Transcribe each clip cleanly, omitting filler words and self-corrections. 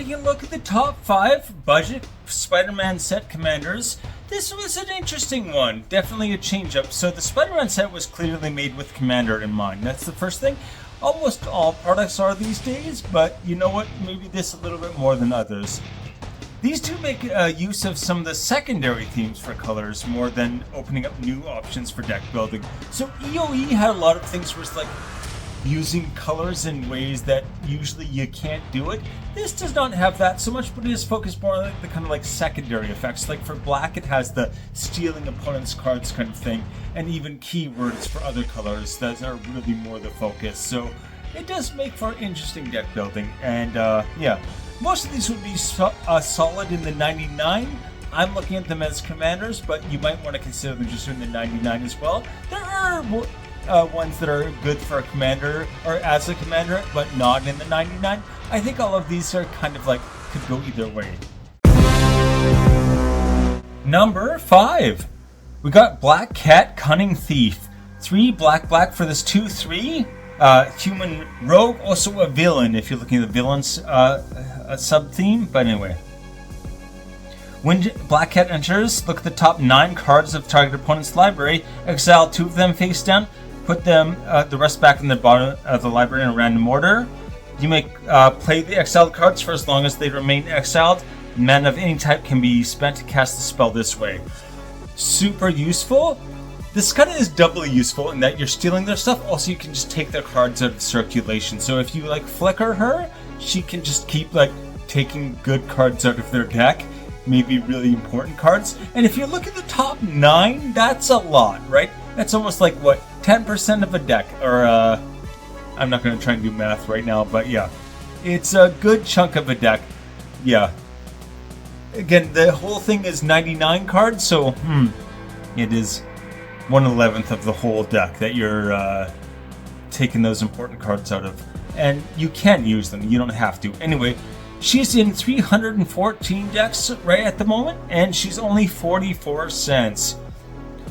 taking a look at the top 5 budget Spider-Man set commanders, this was an interesting one. Definitely a change-up. So the Spider-Man set was clearly made with Commander in mind. That's the first thing. Almost all products are these days, but you know what? Maybe this a little bit more than others. These two make use of some of the secondary themes for colors more than opening up new options for deck building. So EOE had a lot of things where it's like using colors in ways that usually you can't do it. This does not have that so much, but it is focused more on the kind of like secondary effects. Like for black, it has the stealing opponent's cards kind of thing, and even keywords for other colors that are really more the focus. So it does make for interesting deck building, and yeah. Most of these would be solid in the 99. I'm looking at them as commanders, but you might want to consider them just in the 99 as well. There are ones that are good for a commander or as a commander, but not in the 99. I think all of these are kind of like could go either way. Number 5. We got Black Cat Cunning Thief. 3 black for this 2/3. Human rogue, also a villain if you're looking at the villains sub-theme, but anyway. When Black Cat enters, look at the top 9 cards of target opponent's library, exile 2 of them face down, put them the rest back in the bottom of the library in a random order. You may play the exiled cards for as long as they remain exiled. Mana of any type can be spent to cast the spell this way. Super useful. This kind of is doubly useful in that you're stealing their stuff. Also, you can just take their cards out of circulation. So if you like flicker her, she can just keep like taking good cards out of their deck. Maybe really important cards. And if you look at the top 9, that's a lot, right? That's almost like what, 10% of a deck. Or I'm not going to try and do math right now, but yeah, it's a good chunk of a deck. Yeah. Again, the whole thing is 99 cards, so it is 1/11 of the whole deck that you're taking those important cards out of. And you can use them, you don't have to. Anyway, she's in 314 decks right at the moment, and she's only 44 cents.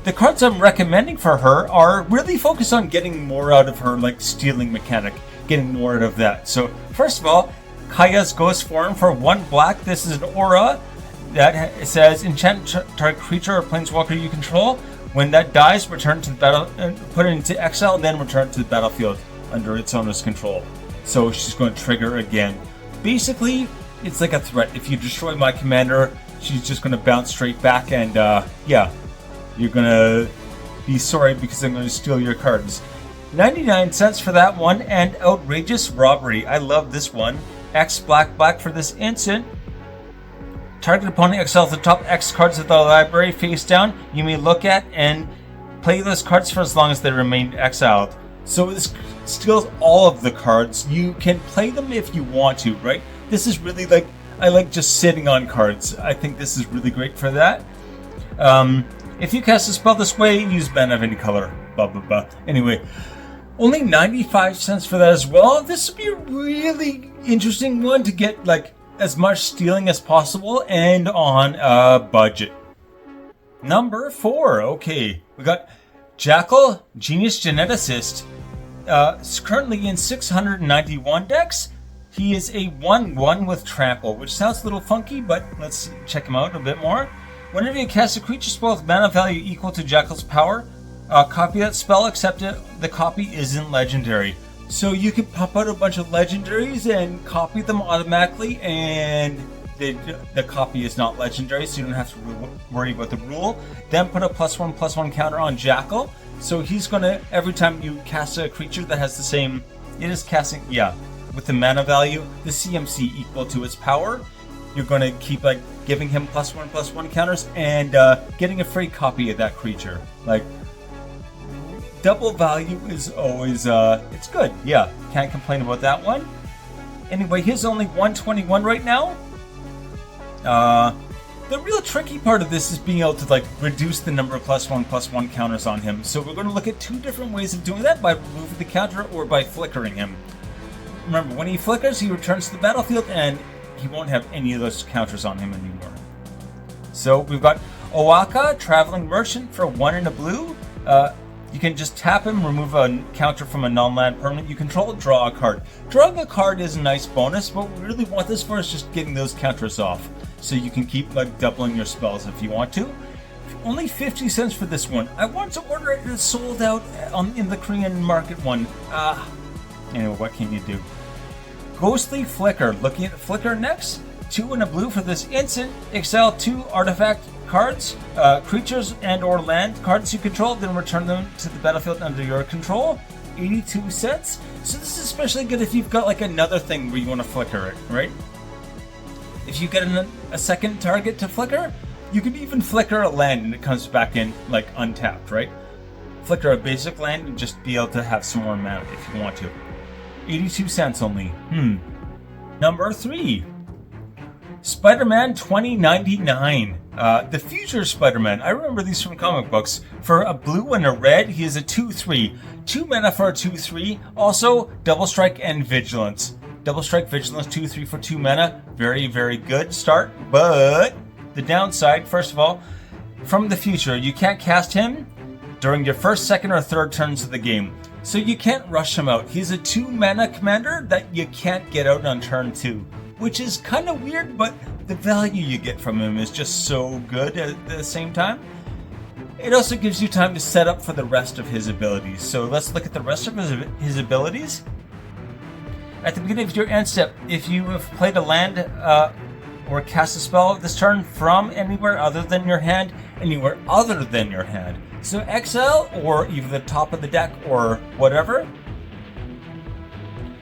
The cards I'm recommending for her are really focused on getting more out of her like stealing mechanic, getting more out of that. So first of all, Kaya's Ghost Form for 1 black. This is an aura that says enchant target creature or planeswalker you control. When that dies, return to the battle, put it into exile, and then return to the battlefield under its owner's control. So she's going to trigger again. Basically, it's like a threat. If you destroy my commander, she's just going to bounce straight back, and yeah, you're going to be sorry because I'm going to steal your cards. 99 cents for that one, and Outrageous Robbery. I love this one. X black for this instant. Target opponent exiles the top X cards of the library face down. You may look at and play those cards for as long as they remain exiled. So this steals all of the cards. You can play them if you want to, right? This is really like, I like just sitting on cards. I think this is really great for that. If you cast a spell this way, use mana of any color. Blah, blah, blah. Anyway, only 95 cents for that as well. This would be a really interesting one to get like as much stealing as possible and on a budget. Number 4. Okay, we got Jackal, Genius Geneticist. Currently in 691 decks. He is a 1/1 with Trample, which sounds a little funky, but let's check him out a bit more. Whenever you cast a creature spell with mana value equal to Jackal's power, copy that spell, except the copy isn't legendary. So you can pop out a bunch of legendaries and copy them automatically, and the copy is not legendary, so you don't have to worry about the rule. Then put a +1/+1 counter on Jackal. So he's gonna, every time you cast a creature that has the same, it is casting, yeah, with the mana value, the CMC equal to its power, you're gonna keep like giving him +1/+1 counters and getting a free copy of that creature. Like, double value is always, it's good. Yeah, can't complain about that one. Anyway, he's only 121 right now. The real tricky part of this is being able to like reduce the number of +1/+1 counters on him. So we're going to look at 2 different ways of doing that, by removing the counter or by flickering him. Remember, when he flickers, he returns to the battlefield and he won't have any of those counters on him anymore. So we've got Oaka, Traveling Merchant for 1 and a blue. You can just tap him, remove a counter from a non-land permanent you control, draw a card. Drawing a card is a nice bonus, but what we really want this for is just getting those counters off. So you can keep like doubling your spells if you want to. Only 50 cents for this one. I want to order it, it's sold out in the Korean market one. Anyway, what can you do? Ghostly Flicker. Looking at Flicker next. 2 and a blue for this instant. Exile 2 artifact cards, creatures and or land cards you control, then return them to the battlefield under your control. 82 cents. So this is especially good if you've got like another thing where you want to flicker it, right? If you get a second target to flicker, you can even flicker a land and it comes back in like untapped, right? Flicker a basic land and just be able to have some more mana if you want to. 82 cents only. Number 3. Spider-Man 2099. The future Spider-Man. I remember these from comic books. For a blue and a red, he is a 2/3. 2 mana for a 2/3. Also, Double Strike and Vigilance. Double Strike, Vigilance, 2/3 for 2 mana. Very, very good start. But the downside, first of all, from the future, you can't cast him during your first, second, or third turns of the game. So you can't rush him out. He's a 2 mana commander that you can't get out on turn 2. Which is kind of weird, but the value you get from him is just so good at the same time. It also gives you time to set up for the rest of his abilities. So let's look at the rest of his abilities. At the beginning of your end step, if you have played a land or cast a spell this turn from anywhere other than your hand, so exile or even the top of the deck or whatever,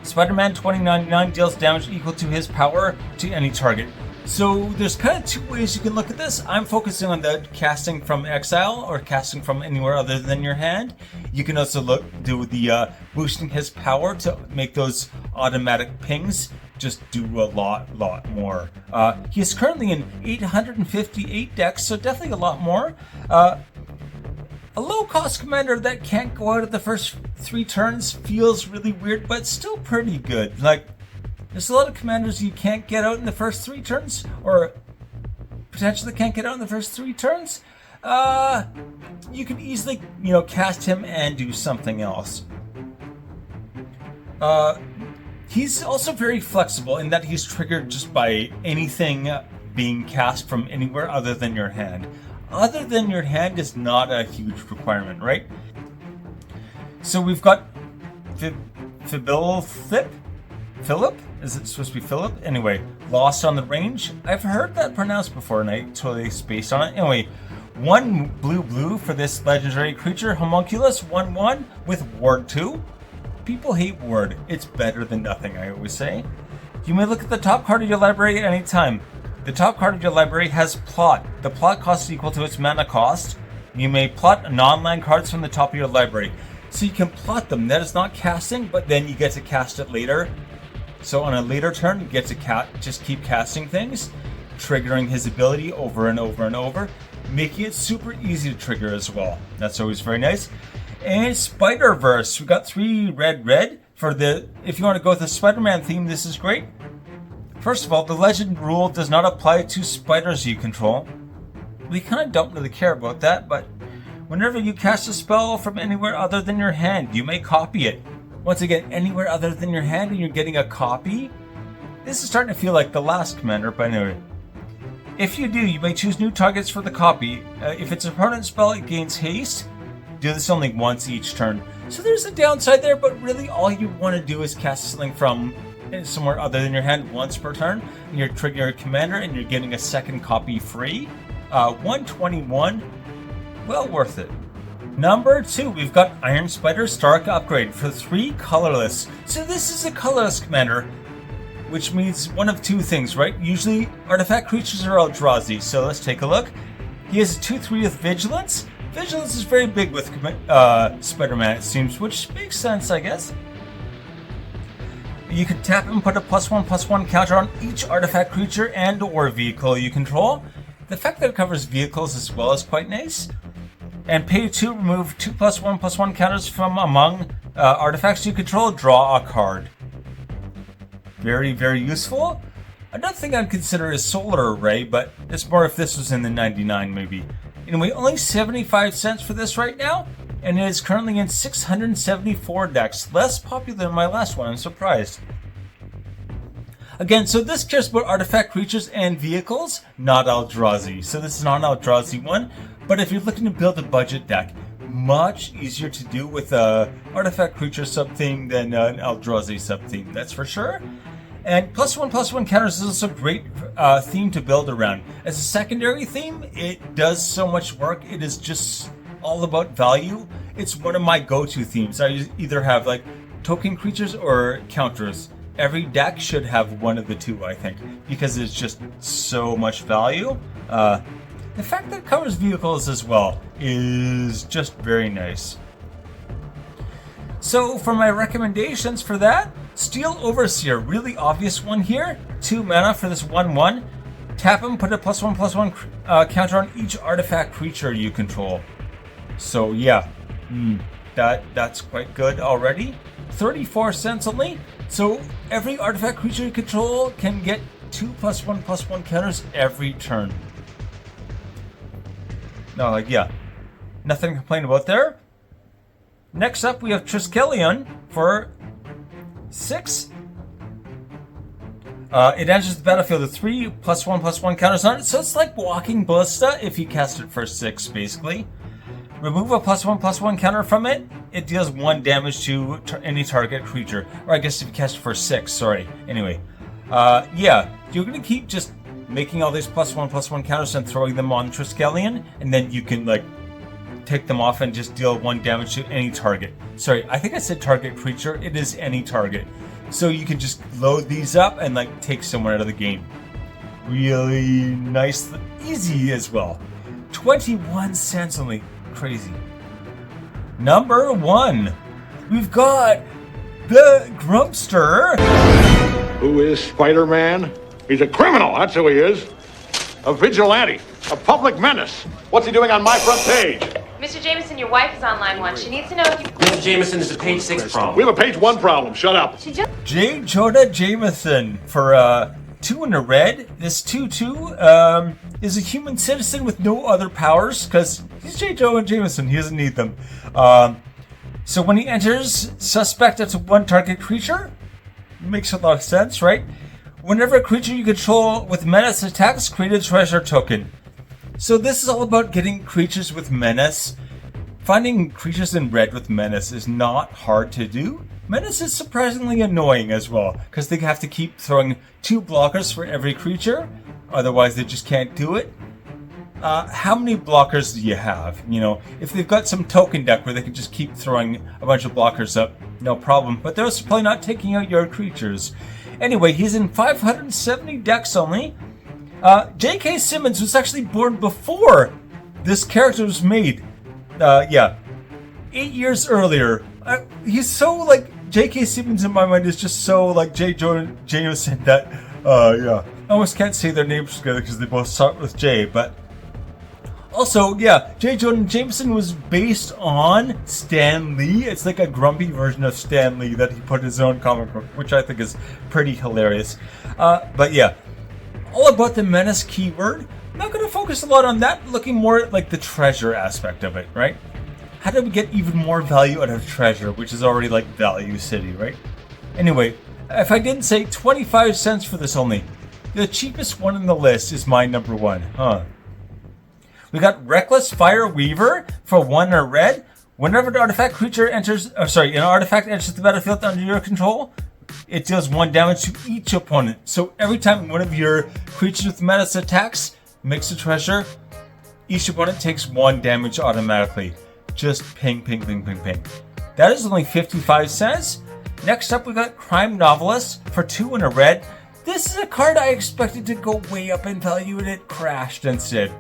Spider-Man 2099 deals damage equal to his power to any target. So there's kind of 2 ways you can look at this. I'm focusing on the casting from exile or casting from anywhere other than your hand. You can also do the boosting his power to make those automatic pings just do a lot more. He is currently in 858 decks, so definitely a lot more. A low-cost commander that can't go out of the first 3 turns feels really weird, but still pretty good. Like, there's a lot of commanders you can't get out in the first 3 turns, or potentially can't get out in the first 3 turns. You can easily, cast him and do something else. He's also very flexible in that he's triggered just by anything being cast from anywhere other than your hand. Other than your hand is not a huge requirement, right? So we've got Philip? Is it supposed to be Philip? Anyway, Lost on the Range. I've heard that pronounced before and I totally spaced on it. Anyway, 1 blue for this legendary creature, Homunculus, 1/1 with Ward 2. People hate Ward. It's better than nothing, I always say. You may look at the top card of your library at any time. The top card of your library has Plot. The Plot cost is equal to its mana cost. You may plot non-land cards from the top of your library. So you can plot them. That is not casting, but then you get to cast it later. So on a later turn, you get to just keep casting things, triggering his ability over and over and over, making it super easy to trigger as well. That's always very nice. And Spider-Verse. We got 3 red for the... If you want to go with the Spider-Man theme, this is great. First of all, the legend rule does not apply to spiders you control. We kind of don't really care about that, but whenever you cast a spell from anywhere other than your hand, you may copy it. Once again, anywhere other than your hand and you're getting a copy? This is starting to feel like the last commander, but anyway. If you do, you may choose new targets for the copy. If it's a permanent spell, it gains haste. Do this only once each turn. So there's a downside there, but really all you want to do is cast something from somewhere other than your hand once per turn, and you're triggering your commander and you're getting a second copy free. 121, well worth it. Number 2, we've got Iron Spider Stark Upgrade for 3 colorless. So this is a colorless commander, which means one of 2 things, right? Usually artifact creatures are Eldrazi, so let's take a look. He has a 2/3 with Vigilance. Vigilance is very big with Spider-Man, it seems, which makes sense, I guess. You can tap and put a +1/+1 counter on each artifact creature and or vehicle you control. The fact that it covers vehicles as well is quite nice. And pay 2, remove 2 +1/+1 counters from among artifacts you control, draw a card. Very, very useful. Another thing I'd consider is Solar Array, but it's more if this was in the 99 maybe. Anyway, only 75 cents for this right now. and it is currently in 674 decks. Less popular than my last one, I'm surprised. Again, so this cares about artifact creatures and vehicles, not Eldrazi. So this is not an Eldrazi one, but if you're looking to build a budget deck, much easier to do with a artifact creature sub-theme than an Eldrazi sub-theme, that's for sure. And +1/+1 counters is also a great theme to build around. As a secondary theme, it does so much work. It is just all about value. It's one of my go-to themes. I either have like token creatures or counters. Every deck should have one of the two, I think, because it's just so much value. The fact that it covers vehicles as well is just very nice. So for my recommendations for that, Steel Overseer, really obvious one here. 2 mana for this 1/1. Tap him, put a +1/+1 counter on each artifact creature you control. So yeah, that's quite good already. 34 cents only. So every artifact creature you control can get 2 +1/+1 counters every turn. No, like, yeah, nothing to complain about there. Next up, we have Triskelion for 6. It enters the battlefield with 3 +1/+1 counters on it, so it's like Walking Ballista if you cast it for 6, basically. Remove a +1/+1 counter from it, it deals 1 damage to any target creature. Or I guess if you cast it for 6, sorry. Anyway, yeah, you're going to keep just making all these +1/+1 counters and throwing them on Triskelion, and then you can, like, take them off and just deal 1 damage to any target. Sorry, I think I said target creature. It is any target. So you can just load these up and, like, take someone out of the game. Really nice, easy as well. 21 cents only. Crazy. Number 1, we've got the Grumpster. Who is Spider-Man? He's a criminal, that's who he is. A vigilante, a public menace. What's he doing on my front page? Mr. Jameson, your wife is on line 1. She needs to know if you... Mr. Jameson, there's a page 6 problem. We have a page 1 problem, shut up. J. Jonah Jameson for 2 in a red. This 2/2 is a human citizen with no other powers, because he's J. Jonah Jameson, he doesn't need them. So when he enters, suspect up to 1 target creature. Makes a lot of sense, right? Whenever a creature you control with menace attacks, create a treasure token. So this is all about getting creatures with menace. Finding creatures in red with menace is not hard to do. Menace is surprisingly annoying as well, because they have to keep throwing 2 blockers for every creature, otherwise they just can't do it. How many blockers do you have? You know, if they've got some token deck where they can just keep throwing a bunch of blockers up, no problem, but they're probably not taking out your creatures. Anyway, he's in 570 decks only. J.K. Simmons was actually born before this character was made. Yeah, 8 years earlier. He's so, like, J.K. Simmons in my mind is just so, like, J. Jonah Jameson that, yeah. I almost can't say their names together because they both start with J, but... Also, yeah, J. Jonah Jameson was based on Stan Lee. It's like a grumpy version of Stan Lee that he put in his own comic book, which I think is pretty hilarious. But yeah, all about the menace keyword. I'm not going to focus a lot on that, looking more at like the treasure aspect of it, right? How do we get even more value out of treasure, which is already like Value City, right? Anyway, if I didn't say 25 cents for this only, the cheapest one in the list is my number 1, huh? We got Reckless Fire Weaver for 1 in a red. Whenever an artifact creature enters, an artifact enters the battlefield under your control, it deals 1 damage to each opponent. So every time one of your creatures with menace attacks, makes a treasure, each opponent takes 1 damage automatically. Just ping, ping, ping, ping, ping. That is only 55 cents. Next up, we got Crime Novelist for 2 in a red. This is a card I expected to go way up in value, and it crashed instead.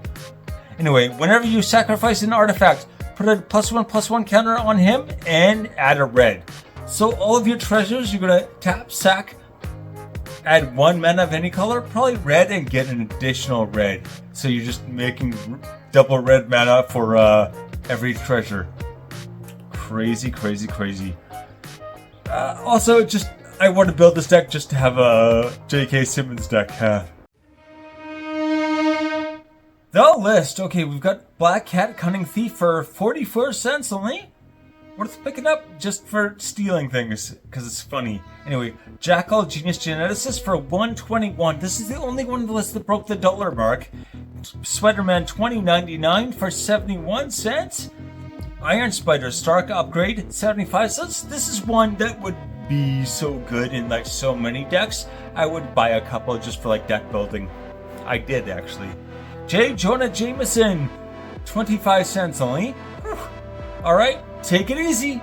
Anyway, whenever you sacrifice an artifact, put a +1/+1 counter on him and add a red. So all of your treasures, you're going to tap, sack, add 1 mana of any color, probably red, and get an additional red. So you're just making double red mana for every treasure. Crazy, crazy, crazy. Also, I want to build this deck just to have a J.K. Simmons deck. The list. Okay, we've got Black Cat Cunning Thief for 44 cents only. worth picking up just for stealing things because it's funny. Anyway, Jackal Genius Geneticist for 121. This is the only one on the list that broke the dollar mark. Spider-Man 2099 for 71 cents. Iron Spider Stark Upgrade 75 cents. This is one that would be so good in like so many decks. I would buy a couple just for like deck building. I did actually. J. Jonah Jameson 25 cents only. Whew. All right, take it easy.